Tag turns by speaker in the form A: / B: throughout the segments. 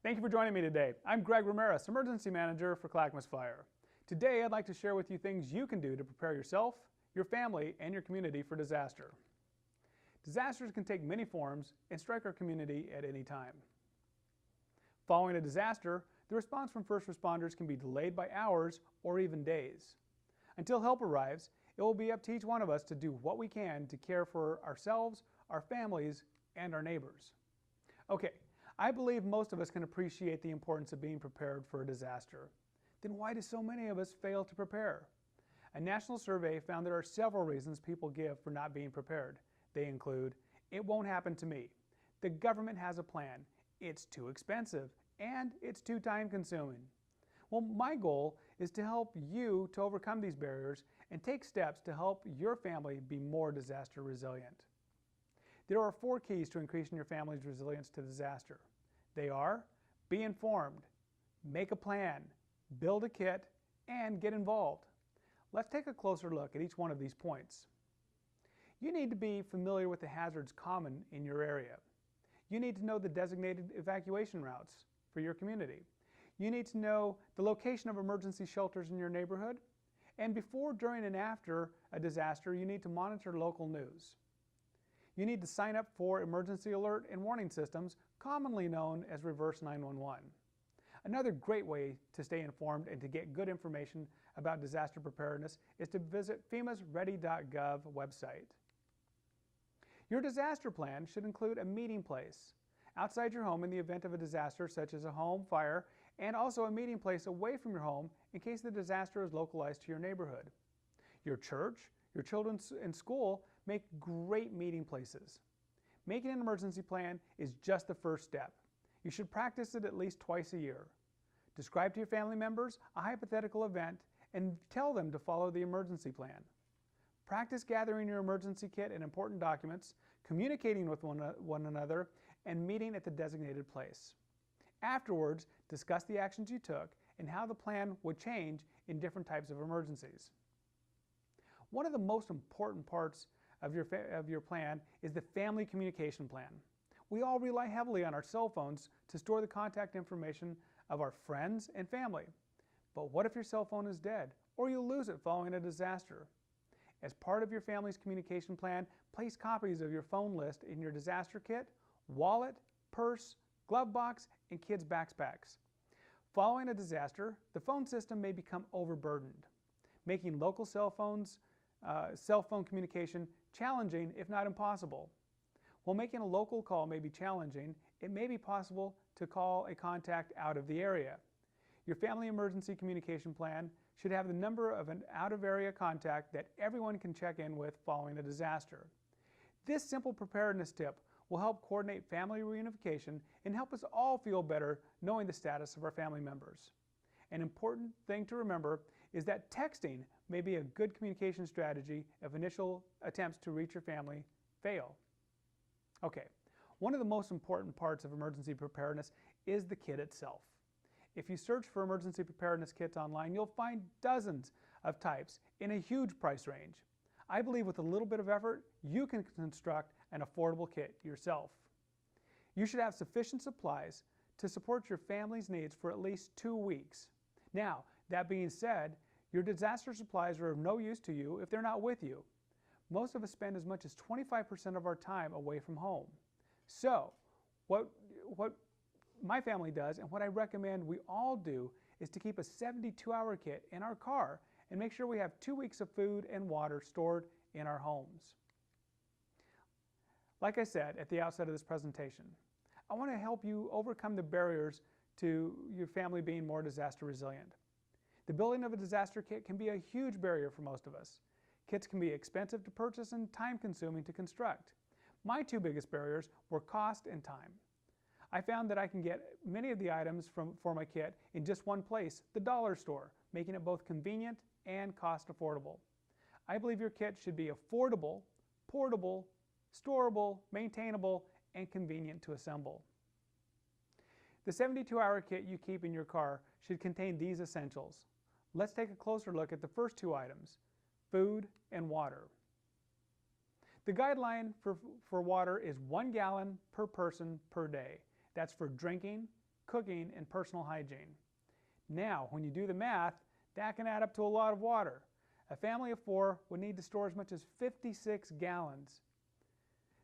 A: Thank you for joining me today. I'm Gregg Ramirez, Emergency Manager for Clackamas Fire. Today I'd like to share with you things you can do to prepare yourself, your family, and your community for disaster. Disasters can take many forms and strike our community at any time. Following a disaster, the response from first responders can be delayed by hours or even days. Until help arrives, it will be up to each one of us to do what we can to care for ourselves, our families, and our neighbors. Okay, I believe most of us can appreciate the importance of being prepared for a disaster. Then why do so many of us fail to prepare? A national survey found there are several reasons people give for not being prepared. They include, it won't happen to me, the government has a plan, it's too expensive, and it's too time-consuming. Well, my goal is to help you to overcome these barriers and take steps to help your family be more disaster resilient. There are 4 keys to increasing your family's resilience to disaster. They are: be informed, make a plan, build a kit, and get involved. Let's take a closer look at each one of these points. You need to be familiar with the hazards common in your area. You need to know the designated evacuation routes for your community. You need to know the location of emergency shelters in your neighborhood. And before, during, and after a disaster, you need to monitor local news. You need to sign up for emergency alert and warning systems, commonly known as reverse 911. Another great way to stay informed and to get good information about disaster preparedness is to visit FEMA's ready.gov website. Your disaster plan should include a meeting place outside your home in the event of a disaster such as a home fire, and also a meeting place away from your home in case the disaster is localized to your neighborhood. Your church, your children in school make great meeting places. Making an emergency plan is just the first step. You should practice it at least twice a year. Describe to your family members a hypothetical event and tell them to follow the emergency plan. Practice gathering your emergency kit and important documents, communicating with one another, and meeting at the designated place. Afterwards, discuss the actions you took and how the plan would change in different types of emergencies. One of the most important parts of your plan is the family communication plan. We all rely heavily on our cell phones to store the contact information of our friends and family. But what if your cell phone is dead or you lose it following a disaster? As part of your family's communication plan, place copies of your phone list in your disaster kit, wallet, purse, glove box, and kids' backpacks. Following a disaster, the phone system may become overburdened, making local cell phone communication challenging, if not impossible. While making a local call may be challenging, it may be possible to call a contact out of the area. Your family emergency communication plan should have the number of an out-of-area contact that everyone can check in with following a disaster. This simple preparedness tip will help coordinate family reunification and help us all feel better knowing the status of our family members. An important thing to remember is that texting may be a good communication strategy if initial attempts to reach your family fail. Okay, one of the most important parts of emergency preparedness is the kit itself. If you search for emergency preparedness kits online, you'll find dozens of types in a huge price range. I believe with a little bit of effort, you can construct an affordable kit yourself. You should have sufficient supplies to support your family's needs for at least 2 weeks. Now, that being said, your disaster supplies are of no use to you if they're not with you. Most of us spend as much as 25% of our time away from home. So, what my family does, and what I recommend we all do, is to keep a 72-hour kit in our car and make sure we have 2 weeks of food and water stored in our homes. Like I said at the outset of this presentation, I want to help you overcome the barriers to your family being more disaster resilient. The building of a disaster kit can be a huge barrier for most of us. Kits can be expensive to purchase and time-consuming to construct. My 2 biggest barriers were cost and time. I found that I can get many of the items for my kit in just one place, the dollar store, making it both convenient and cost affordable. I believe your kit should be affordable, portable, storable, maintainable, and convenient to assemble. The 72-hour kit you keep in your car should contain these essentials. Let's take a closer look at the first 2 items, food and water. The guideline for water is 1 gallon per person per day. That's for drinking, cooking, and personal hygiene. Now, when you do the math, that can add up to a lot of water. A family of 4 would need to store as much as 56 gallons.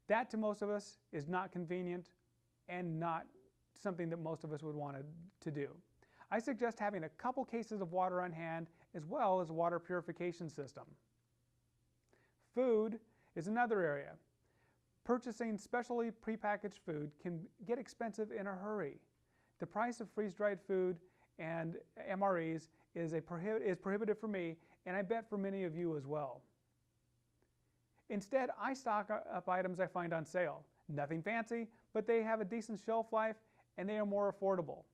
A: That, to most of us, is not convenient and not something that most of us would want to do. I suggest having a couple cases of water on hand as well as a water purification system. Food is another area. Purchasing specially prepackaged food can get expensive in a hurry. The price of freeze-dried food and MREs is prohibitive for me, and I bet for many of you as well. Instead, I stock up items I find on sale. Nothing fancy, but they have a decent shelf life and they are more affordable.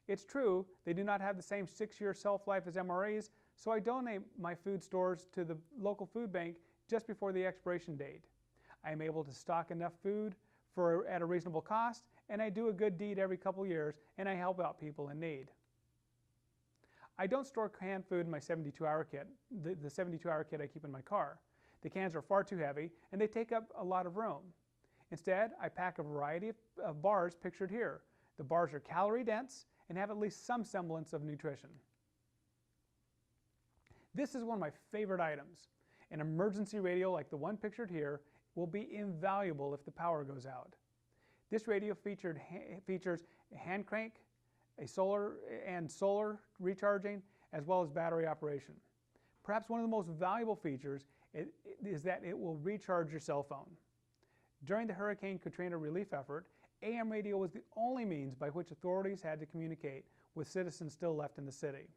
A: It's true, they do not have the same 6-year shelf life as MREs, so I donate my food stores to the local food bank just before the expiration date. I am able to stock enough food at a reasonable cost, and I do a good deed every couple years, and I help out people in need. I don't store canned food in my 72-hour kit, the 72-hour kit I keep in my car. The cans are far too heavy, and they take up a lot of room. Instead, I pack a variety of bars pictured here. The bars are calorie dense and have at least some semblance of nutrition. This is one of my favorite items. An emergency radio like the one pictured here will be invaluable if the power goes out. This radio features a hand crank, solar recharging, as well as battery operation. Perhaps one of the most valuable features is that it will recharge your cell phone. During the Hurricane Katrina relief effort, AM radio was the only means by which authorities had to communicate with citizens still left in the city.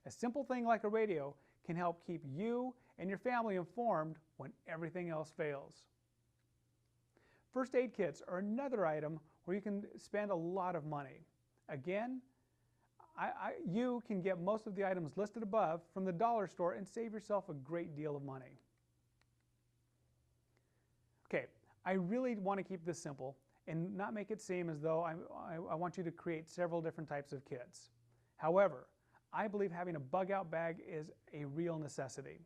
A: A simple thing like a radio can help keep you and your family informed when everything else fails. First aid kits are another item where you can spend a lot of money. Again, you can get most of the items listed above from the dollar store and save yourself a great deal of money. Okay, I really want to keep this simple and not make it seem as though I want you to create several different types of kits. However, I believe having a bug-out bag is a real necessity.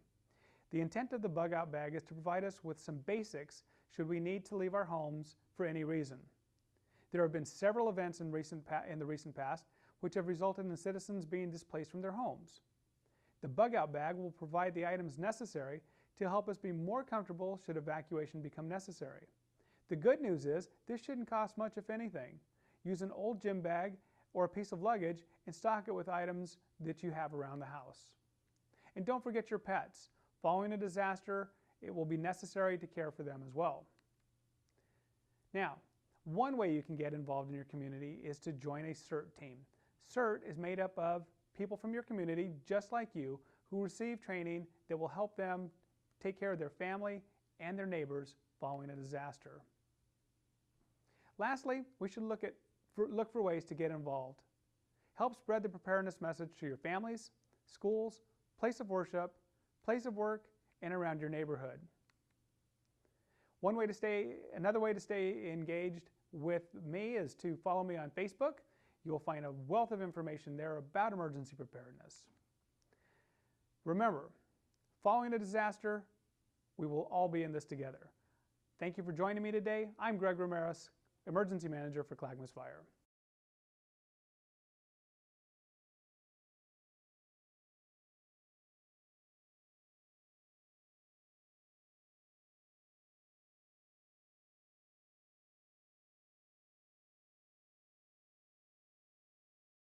A: The intent of the bug-out bag is to provide us with some basics should we need to leave our homes for any reason. There have been several events in the recent past which have resulted in citizens being displaced from their homes. The bug-out bag will provide the items necessary to help us be more comfortable should evacuation become necessary. The good news is this shouldn't cost much, if anything. Use an old gym bag or a piece of luggage and stock it with items that you have around the house. And don't forget your pets. Following a disaster, it will be necessary to care for them as well. Now, one way you can get involved in your community is to join a CERT team. CERT is made up of people from your community, just like you, who receive training that will help them take care of their family and their neighbors following a disaster. Lastly, we should look for ways to get involved. Help spread the preparedness message to your families, schools, place of worship, place of work, and around your neighborhood. Another way to stay engaged with me is to follow me on Facebook. You will find a wealth of information there about emergency preparedness. Remember, following a disaster, we will all be in this together. Thank you for joining me today. I'm Gregg Ramirez, Emergency Manager for Clackamas Fire.